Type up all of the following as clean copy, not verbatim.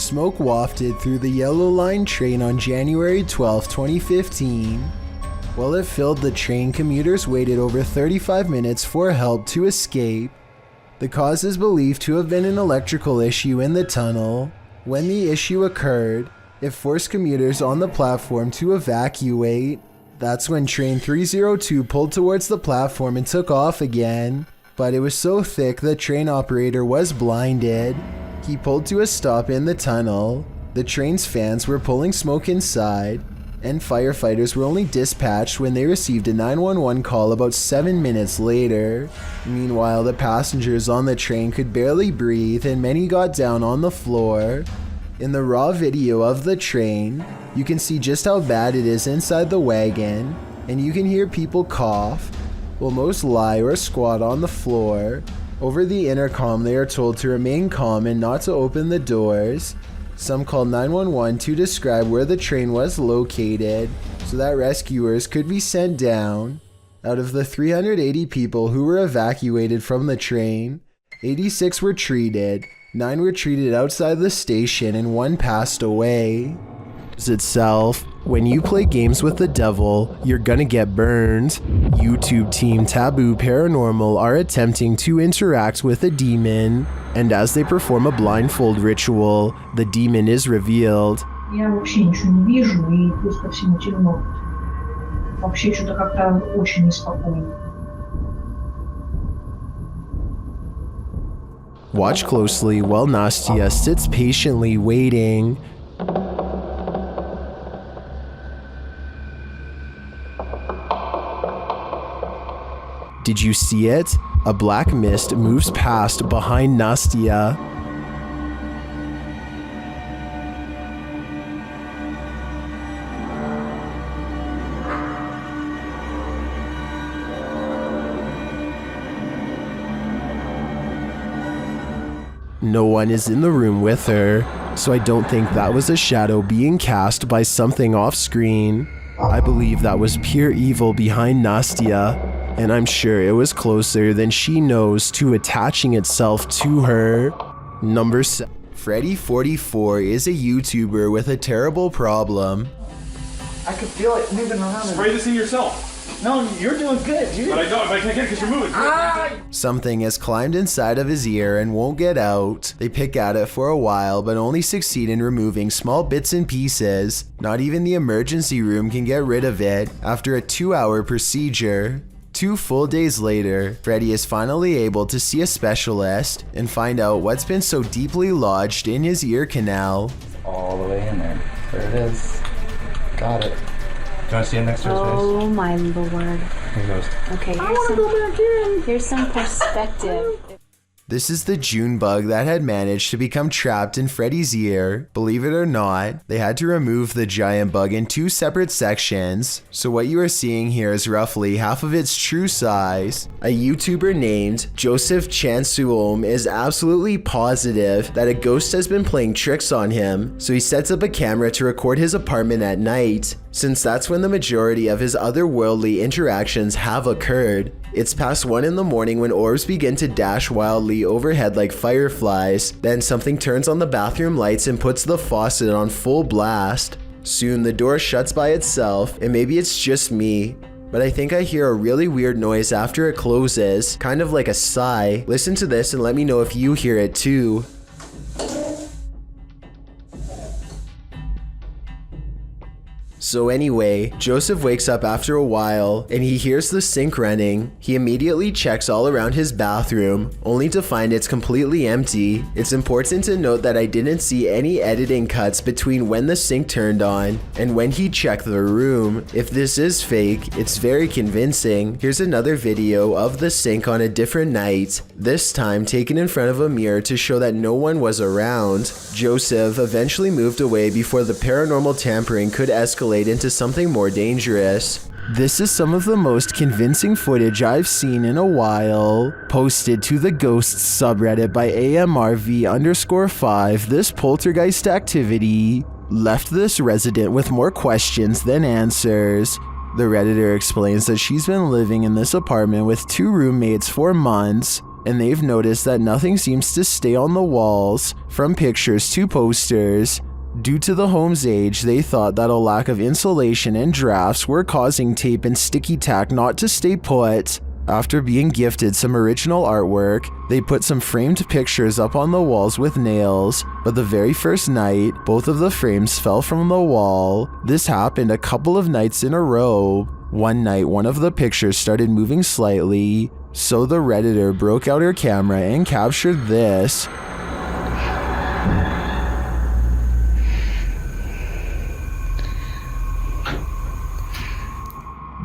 smoke wafted through the Yellow Line train on January 12, 2015. While it filled the train, commuters waited over 35 minutes for help to escape. The cause is believed to have been an electrical issue in the tunnel. When the issue occurred, it forced commuters on the platform to evacuate. That's when train 302 pulled towards the platform and took off again. But it was so thick the train operator was blinded. He pulled to a stop in the tunnel. The train's fans were pulling smoke inside, and firefighters were only dispatched when they received a 911 call about 7 minutes later. Meanwhile, the passengers on the train could barely breathe and many got down on the floor. In the raw video of the train, you can see just how bad it is inside the wagon, and you can hear people cough, while most lie or squat on the floor. Over the intercom, they are told to remain calm and not to open the doors. Some called 911 to describe where the train was located so that rescuers could be sent down. Out of the 380 people who were evacuated from the train, 86 were treated, 9 were treated outside the station, and 1 passed away. Itself, when you play games with the devil, you're gonna get burned. YouTube team Taboo Paranormal are attempting to interact with a demon, and as they perform a blindfold ritual, the demon is revealed. Я вообще ничего не вижу, и плюс ко всему темно. Вообще что-то как-то очень неспокойно. Watch closely while Nastya sits patiently waiting. Did you see it? A black mist moves past behind Nastya. No one is in the room with her, so I don't think that was a shadow being cast by something off screen. I believe that was pure evil behind Nastya, and I'm sure it was closer than she knows to attaching itself to her. Number 7. Freddy44 is a YouTuber with a terrible problem. I can feel it moving around. Spray this in yourself. No, you're doing good, dude. But I can't get it because you're moving. Something has climbed inside of his ear and won't get out. They pick at it for a while, but only succeed in removing small bits and pieces. Not even the emergency room can get rid of it after a 2-hour procedure. 2 full days later, Freddy is finally able to see a specialist and find out what's been so deeply lodged in his ear canal. All the way in there. There it is. Got it. Do you want to see it next to his face? Oh my lord. Here goes. Okay, here's some perspective. This is the June bug that had managed to become trapped in Freddy's ear. Believe it or not, they had to remove the giant bug in 2 separate sections, so what you are seeing here is roughly half of its true size. A YouTuber named Joseph Chansuom is absolutely positive that a ghost has been playing tricks on him, so he sets up a camera to record his apartment at night, since that's when the majority of his otherworldly interactions have occurred. It's past 1 in the morning when orbs begin to dash wildly overhead like fireflies. Then something turns on the bathroom lights and puts the faucet on full blast. Soon the door shuts by itself, and maybe it's just me, but I think I hear a really weird noise after it closes, kind of like a sigh. Listen to this and let me know if you hear it too. So anyway, Joseph wakes up after a while and he hears the sink running. He immediately checks all around his bathroom, only to find it's completely empty. It's important to note that I didn't see any editing cuts between when the sink turned on and when he checked the room. If this is fake, it's very convincing. Here's another video of the sink on a different night, this time taken in front of a mirror to show that no one was around. Joseph eventually moved away before the paranormal tampering could escalate into something more dangerous. This is some of the most convincing footage I've seen in a while. Posted to the Ghosts subreddit by AMRV_5, this poltergeist activity left this resident with more questions than answers. The Redditor explains that she's been living in this apartment with 2 roommates for months. and they've noticed that nothing seems to stay on the walls, from pictures to posters. Due to the home's age, they thought that a lack of insulation and drafts were causing tape and sticky tack not to stay put. After being gifted some original artwork, they put some framed pictures up on the walls with nails, but the very first night, both of the frames fell from the wall. This happened a couple of nights in a row. One night, one of the pictures started moving slightly, so the Redditor broke out her camera and captured this.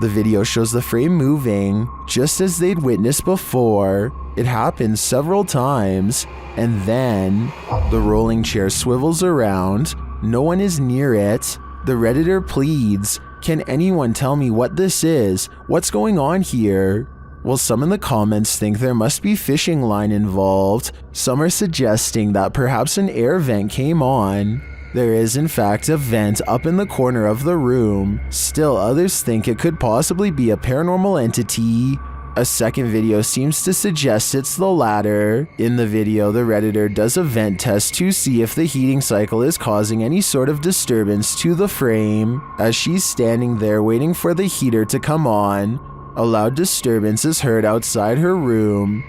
The video shows the frame moving, just as they'd witnessed before. It happens several times, and then the rolling chair swivels around. No one is near it. The Redditor pleads, "Can anyone tell me what this is? What's going on here?" Well, some in the comments think there must be fishing line involved. Some are suggesting that perhaps an air vent came on. There is in fact a vent up in the corner of the room. Still, others think it could possibly be a paranormal entity. A second video seems to suggest it's the latter. In the video, the Redditor does a vent test to see if the heating cycle is causing any sort of disturbance to the frame. As she's standing there waiting for the heater to come on, a loud disturbance is heard outside her room.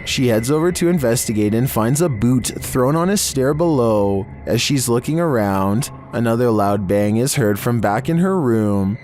She heads over to investigate and finds a boot thrown on a stair below. As she's looking around, another loud bang is heard from back in her room.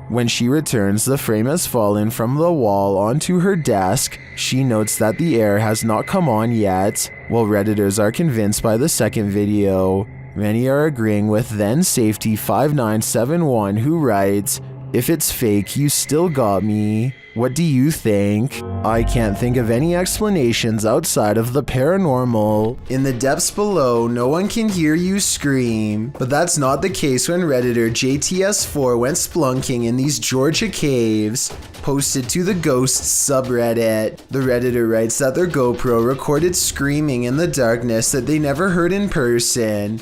When she returns, the frame has fallen from the wall onto her desk. She notes that the air has not come on yet, while Redditors are convinced by the second video. Many are agreeing with then Safety 5971, who writes, "If it's fake, you still got me. What do you think? I can't think of any explanations outside of the paranormal. In the depths below, no one can hear you scream." But that's not the case when Redditor JTS4 went splunking in these Georgia caves. Posted to the Ghosts subreddit. The Redditor writes that their GoPro recorded screaming in the darkness that they never heard in person.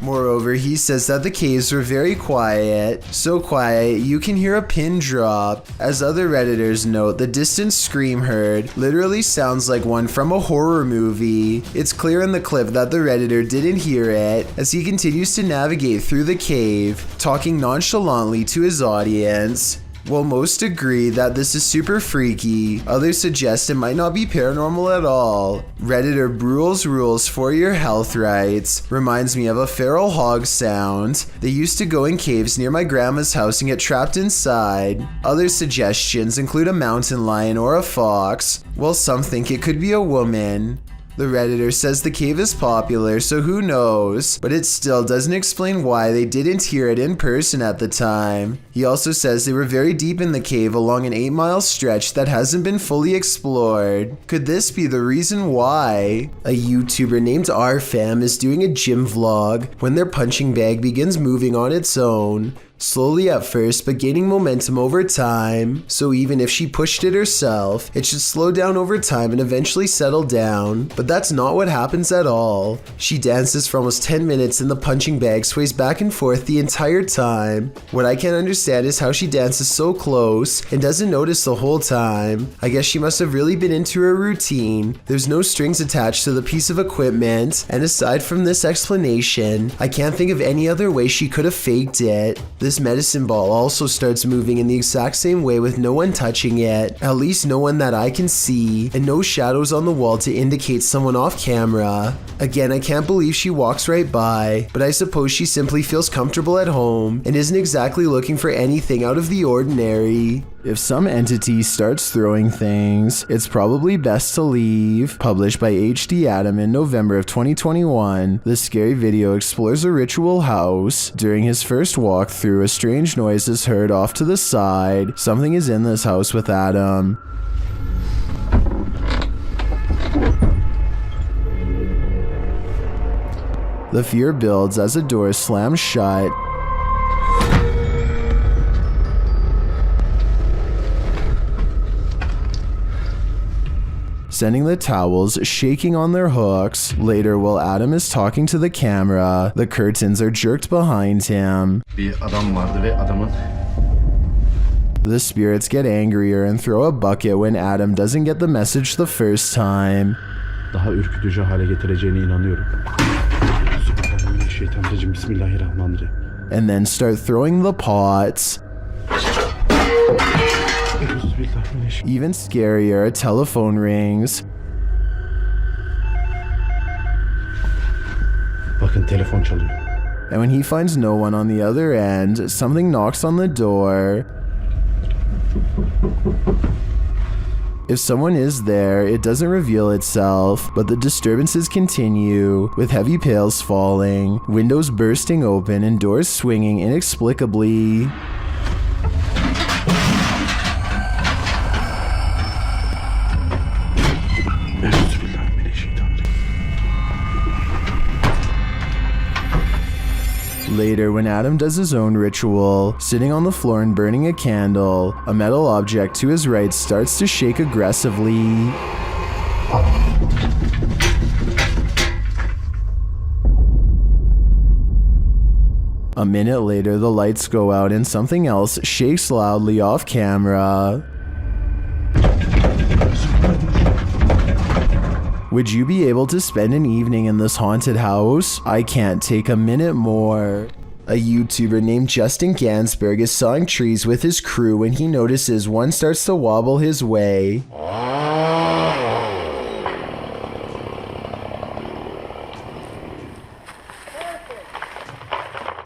Moreover, he says that the caves were very quiet, so quiet you can hear a pin drop. As other Redditors note, the distant scream heard literally sounds like one from a horror movie. It's clear in the clip that the Redditor didn't hear it, as he continues to navigate through the cave, talking nonchalantly to his audience. While most agree that this is super freaky, others suggest it might not be paranormal at all. Redditor Brule's Rules for Your Health writes, "Reminds me of a feral hog sound. They used to go in caves near my grandma's house and get trapped inside." Other suggestions include a mountain lion or a fox, while some think it could be a woman. The Redditor says the cave is popular, so who knows, but it still doesn't explain why they didn't hear it in person at the time. He also says they were very deep in the cave along an 8-mile stretch that hasn't been fully explored. Could this be the reason why? A YouTuber named RFam is doing a gym vlog when their punching bag begins moving on its own. Slowly at first, but gaining momentum over time. So even if she pushed it herself, it should slow down over time and eventually settle down. But that's not what happens at all. She dances for almost 10 minutes and the punching bag sways back and forth the entire time. What I can't understand is how she dances so close and doesn't notice the whole time. I guess she must have really been into her routine. There's no strings attached to the piece of equipment, and aside from this explanation, I can't think of any other way she could have faked it. This medicine ball also starts moving in the exact same way with no one touching it, at least no one that I can see, and no shadows on the wall to indicate someone off camera. Again, I can't believe she walks right by, but I suppose she simply feels comfortable at home and isn't exactly looking for anything out of the ordinary. If some entity starts throwing things, it's probably best to leave. Published by HD Adam in November of 2021, this scary video explores a ritual house. During his first walkthrough, a strange noise is heard off to the side. Something is in this house with Adam. The fear builds as a door slams shut. sending the towels shaking on their hooks. Later, while Adam is talking to the camera, the curtains are jerked behind him. Bir adam vardı ve adamın The spirits get angrier and throw a bucket when Adam doesn't get the message the first time. daha ürkütücü hale getireceğine inanıyorum. Bismillahirrahmanirrahim. Bismillahirrahmanirrahim. And then start throwing the pots. Even scarier, a telephone rings. Bakın telefon çalıyor. And when he finds no one on the other end, something knocks on the door. If someone is there, it doesn't reveal itself, but the disturbances continue, with heavy pails falling, windows bursting open, and doors swinging inexplicably. Later, when Adam does his own ritual, sitting on the floor and burning a candle, a metal object to his right starts to shake aggressively. A minute later, the lights go out and something else shakes loudly off camera. Would you be able to spend an evening in this haunted house? I can't take a minute more. A YouTuber named Justin Gansberg is sawing trees with his crew when he notices one starts to wobble his way.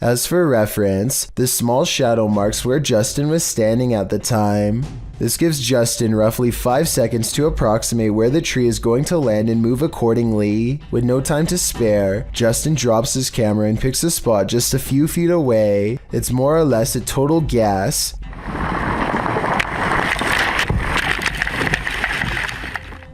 As for reference, this small shadow marks where Justin was standing at the time. This gives Justin roughly 5 seconds to approximate where the tree is going to land and move accordingly. With no time to spare, Justin drops his camera and picks a spot just a few feet away. It's more or less a total guess.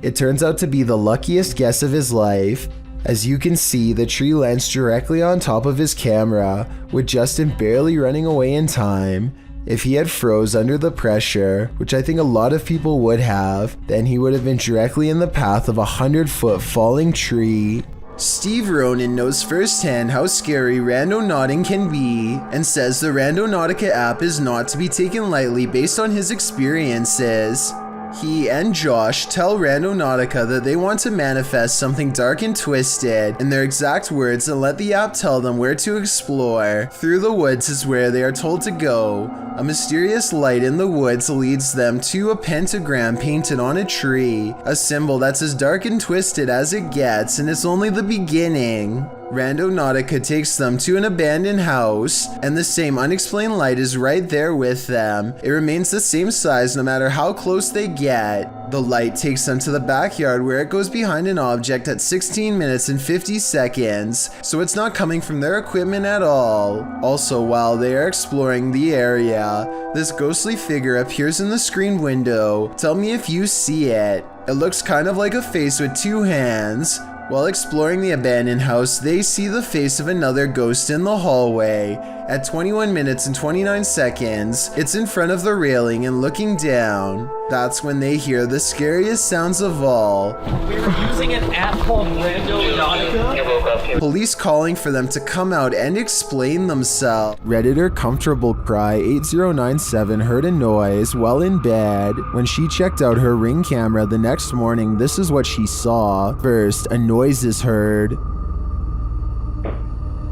It turns out to be the luckiest guess of his life. As you can see, the tree lands directly on top of his camera, with Justin barely running away in time. If he had froze under the pressure, which I think a lot of people would have, then he would have been directly in the path of a 100-foot falling tree. Steve Ronan knows firsthand how scary randonauting can be, and says the Randonautica app is not to be taken lightly based on his experiences. He and Josh tell Randonautica that they want to manifest something dark and twisted in their exact words and let the app tell them where to explore. Through the woods is where they are told to go. A mysterious light in the woods leads them to a pentagram painted on a tree, a symbol that's as dark and twisted as it gets, and it's only the beginning. Randonautica takes them to an abandoned house, and the same unexplained light is right there with them. It remains the same size no matter how close they get. The light takes them to the backyard where it goes behind an object at 16 minutes and 50 seconds, so it's not coming from their equipment at all. Also, while they are exploring the area, this ghostly figure appears in the screen window. Tell me if you see it. It looks kind of like a face with two hands. While exploring the abandoned house, they see the face of another ghost in the hallway. At 21 minutes and 29 seconds, it's in front of the railing and looking down. That's when they hear the scariest sounds of all. We were using an app called Randonautica. Police calling for them to come out and explain themselves. Redditor Comfortable Cry 8097 heard a noise while in bed. When she checked out her Ring camera the next morning, this is what she saw. First, a noise is heard.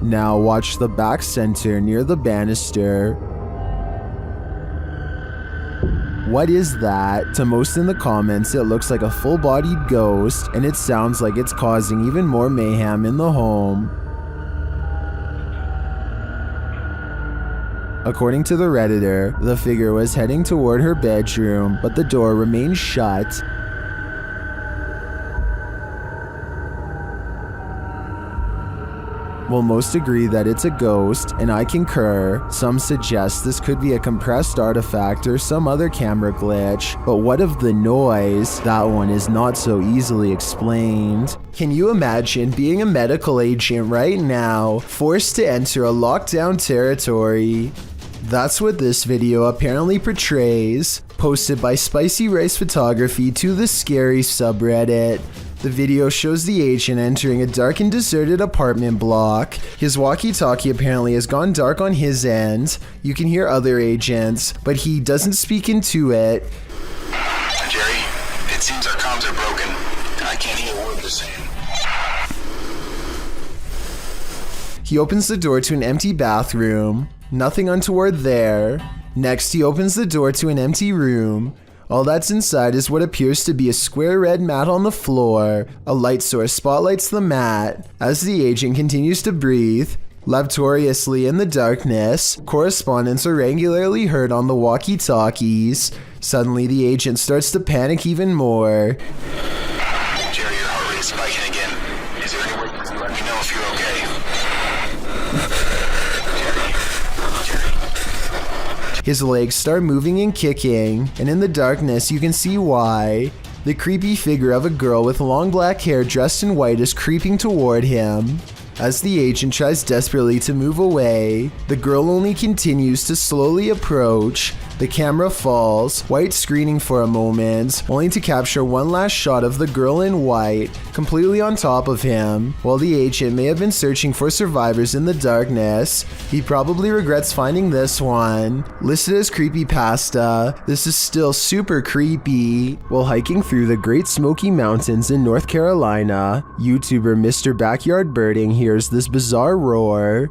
Now watch the back center near the banister. What is that? To most in the comments, it looks like a full-bodied ghost, and it sounds like it's causing even more mayhem in the home. According to the Redditor, the figure was heading toward her bedroom, but the door remained shut. Well, most agree that it's a ghost, and I concur. Some suggest this could be a compressed artifact or some other camera glitch, but what of the noise? That one is not so easily explained. Can you imagine being a medical agent right now, forced to enter a lockdown territory? That's what this video apparently portrays. posted by Spicy Rice Photography to the Scary subreddit. The video shows the agent entering a dark and deserted apartment block. His walkie-talkie apparently has gone dark on his end. You can hear other agents, but he doesn't speak into it. Jerry, it seems our comms are broken. I can't hear a word they're saying. He opens the door to an empty bathroom. Nothing untoward there. Next, he opens the door to an empty room. All that's inside is what appears to be a square red mat on the floor. A light source spotlights the mat. As the agent continues to breathe laboriously in the darkness, correspondents are regularly heard on the walkie-talkies. Suddenly, the agent starts to panic even more. Jerry, your heart rate is spiking again. Is there any way you can let me know if you're okay? His legs start moving and kicking, and in the darkness you can see why. The creepy figure of a girl with long black hair dressed in white is creeping toward him. As the agent tries desperately to move away, the girl only continues to slowly approach. The camera falls, white screening for a moment, only to capture one last shot of the girl in white, completely on top of him. While the agent may have been searching for survivors in the darkness, he probably regrets finding this one. Listed as creepypasta, this is still super creepy. While hiking through the Great Smoky Mountains in North Carolina, YouTuber Mr. Backyard Birding hears this bizarre roar.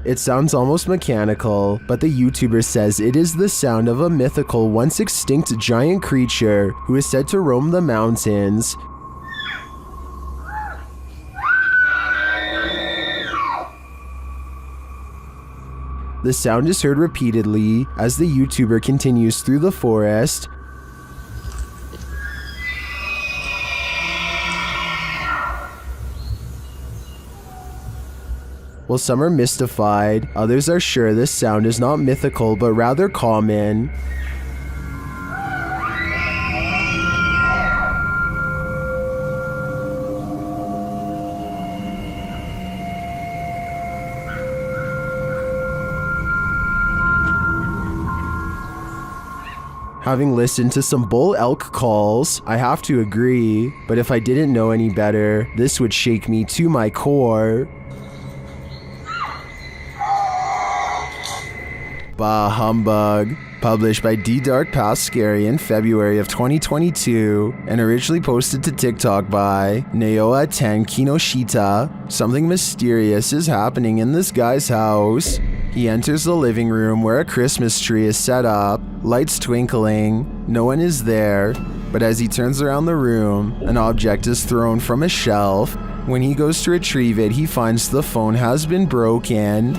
It sounds almost mechanical, but the YouTuber says it is the sound of a mythical, once extinct giant creature who is said to roam the mountains. The sound is heard repeatedly as the YouTuber continues through the forest. While some are mystified, others are sure this sound is not mythical but rather common. Having listened to some bull elk calls, I have to agree, but if I didn't know any better, this would shake me to my core. Bah humbug. Published by D Dark Past Scary in February of 2022 and originally posted to TikTok by Naoa10 Kinoshita. Something mysterious is happening in this guy's house. He enters the living room where a Christmas tree is set up, lights twinkling, no one is there, but as he turns around the room, an object is thrown from a shelf. When he goes to retrieve it, he finds the phone has been broken.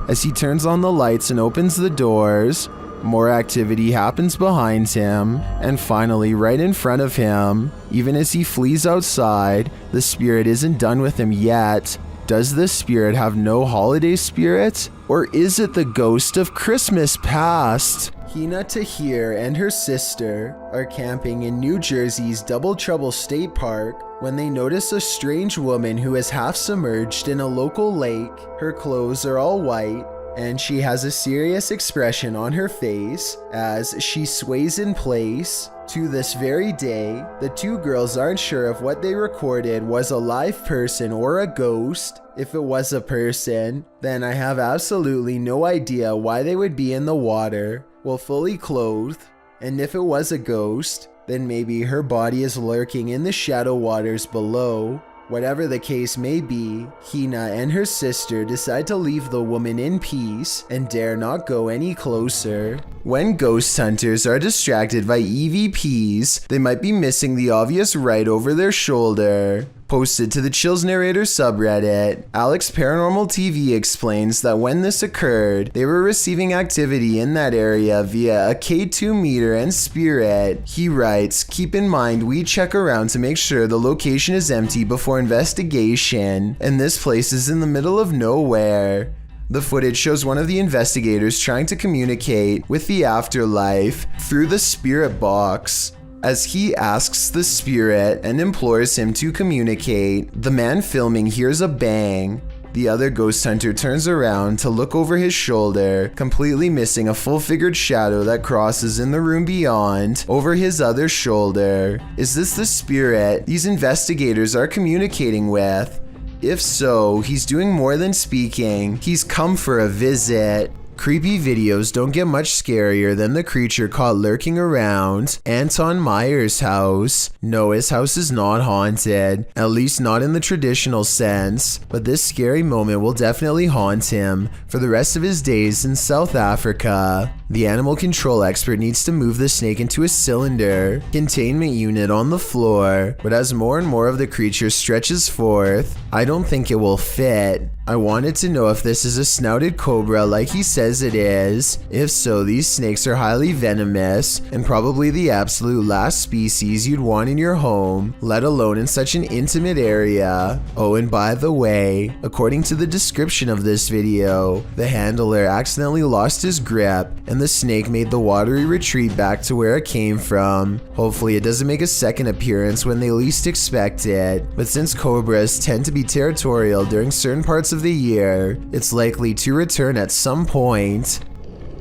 As he turns on the lights and opens the doors, more activity happens behind him, and finally right in front of him. Even as he flees outside, the spirit isn't done with him yet. Does the spirit have no holiday spirit? Or is it the ghost of Christmas past? Hina Tahir and her sister are camping in New Jersey's Double Trouble State Park when they notice a strange woman who is half submerged in a local lake. Her clothes are all white, and she has a serious expression on her face as she sways in place. To this very day, the two girls aren't sure if what they recorded was a live person or a ghost. If it was a person, then I have absolutely no idea why they would be in the water while fully clothed. And if it was a ghost, then maybe her body is lurking in the shadow waters below. Whatever the case may be, Hina and her sister decide to leave the woman in peace and dare not go any closer. When ghost hunters are distracted by EVPs, they might be missing the obvious right over their shoulder. Posted to the Chills Narrator subreddit, Alex Paranormal TV explains that when this occurred, they were receiving activity in that area via a K2 meter and spirit. He writes, "Keep in mind we check around to make sure the location is empty before investigation, and this place is in the middle of nowhere. The footage shows one of the investigators trying to communicate with the afterlife through the spirit box. As he asks the spirit and implores him to communicate, the man filming hears a bang. The other ghost hunter turns around to look over his shoulder, completely missing a full-figured shadow that crosses in the room beyond, over his other shoulder. Is this the spirit these investigators are communicating with? If so, he's doing more than speaking. He's come for a visit. Creepy videos don't get much scarier than the creature caught lurking around Anton Meyer's house. No, his house is not haunted, at least not in the traditional sense, but this scary moment will definitely haunt him for the rest of his days in South Africa. The animal control expert needs to move the snake into a cylinder containment unit on the floor, but as more and more of the creature stretches forth, I don't think it will fit. I wanted to know if this is a snouted cobra like he says it is. If so, these snakes are highly venomous and probably the absolute last species you'd want in your home, let alone in such an intimate area. Oh, and by the way, according to the description of this video, the handler accidentally lost his grip and the snake made the watery retreat back to where it came from. Hopefully it doesn't make a second appearance when they least expect it, but since cobras tend to be territorial during certain parts of the year, it's likely to return at some point.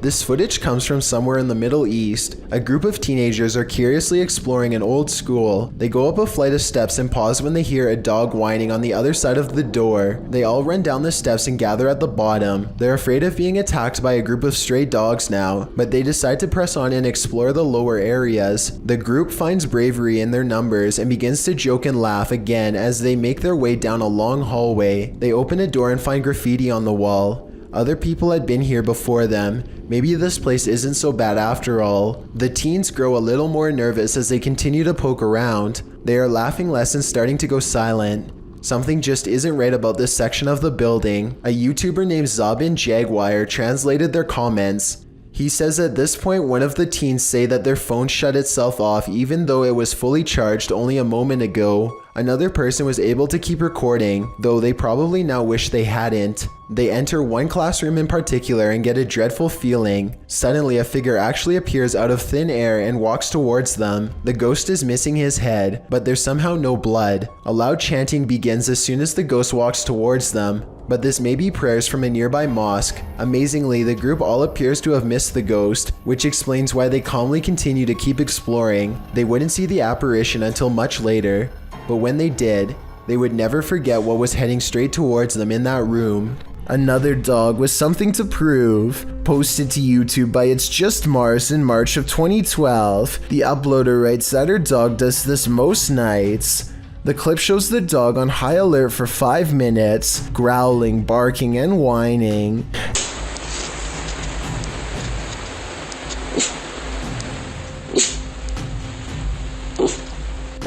This footage comes from somewhere in the Middle East. A group of teenagers are curiously exploring an old school. They go up a flight of steps and pause when they hear a dog whining on the other side of the door. They all run down the steps and gather at the bottom. They're afraid of being attacked by a group of stray dogs now, but they decide to press on and explore the lower areas. The group finds bravery in their numbers and begins to joke and laugh again as they make their way down a long hallway. They open a door and find graffiti on the wall. Other people had been here before them. Maybe this place isn't so bad after all. The teens grow a little more nervous as they continue to poke around. They are laughing less and starting to go silent. Something just isn't right about this section of the building. A YouTuber named Zabin Jaguar translated their comments. He says at this point one of the teens say that their phone shut itself off even though it was fully charged only a moment ago. Another person was able to keep recording, though they probably now wish they hadn't. They enter one classroom in particular and get a dreadful feeling. Suddenly a figure actually appears out of thin air and walks towards them. The ghost is missing his head, but there's somehow no blood. A loud chanting begins as soon as the ghost walks towards them, but this may be prayers from a nearby mosque. Amazingly, the group all appears to have missed the ghost, which explains why they calmly continue to keep exploring. They wouldn't see the apparition until much later, but when they did, they would never forget what was heading straight towards them in that room. Another dog with something to prove. Posted to YouTube by It's Just Mars in March of 2012. The uploader writes that her dog does this most nights. The clip shows the dog on high alert for 5 minutes, growling, barking, and whining.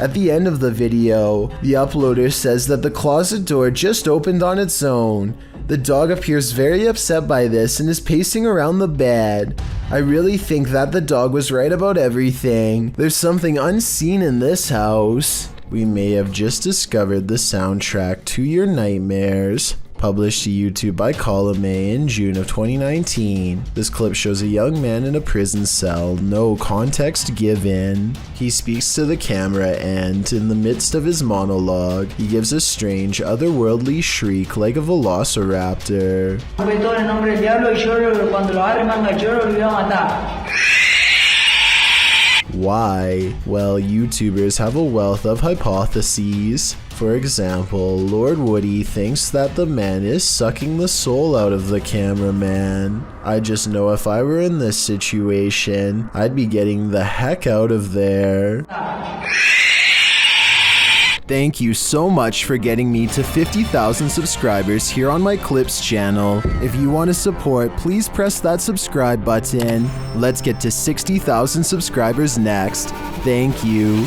At the end of the video, the uploader says that the closet door just opened on its own. The dog appears very upset by this and is pacing around the bed. I really think that the dog was right about everything. There's something unseen in this house. We may have just discovered the soundtrack to your nightmares. Published to YouTube by Column A in June of 2019. This clip shows a young man in a prison cell, no context given. He speaks to the camera and, in the midst of his monologue, he gives a strange, otherworldly shriek like a velociraptor. Why? Well, YouTubers have a wealth of hypotheses. For example, Lord Woody thinks that the man is sucking the soul out of the cameraman. I just know if I were in this situation, I'd be getting the heck out of there. Thank you so much for getting me to 50,000 subscribers here on my Clips channel. If you want to support, please press that subscribe button. Let's get to 60,000 subscribers next. Thank you.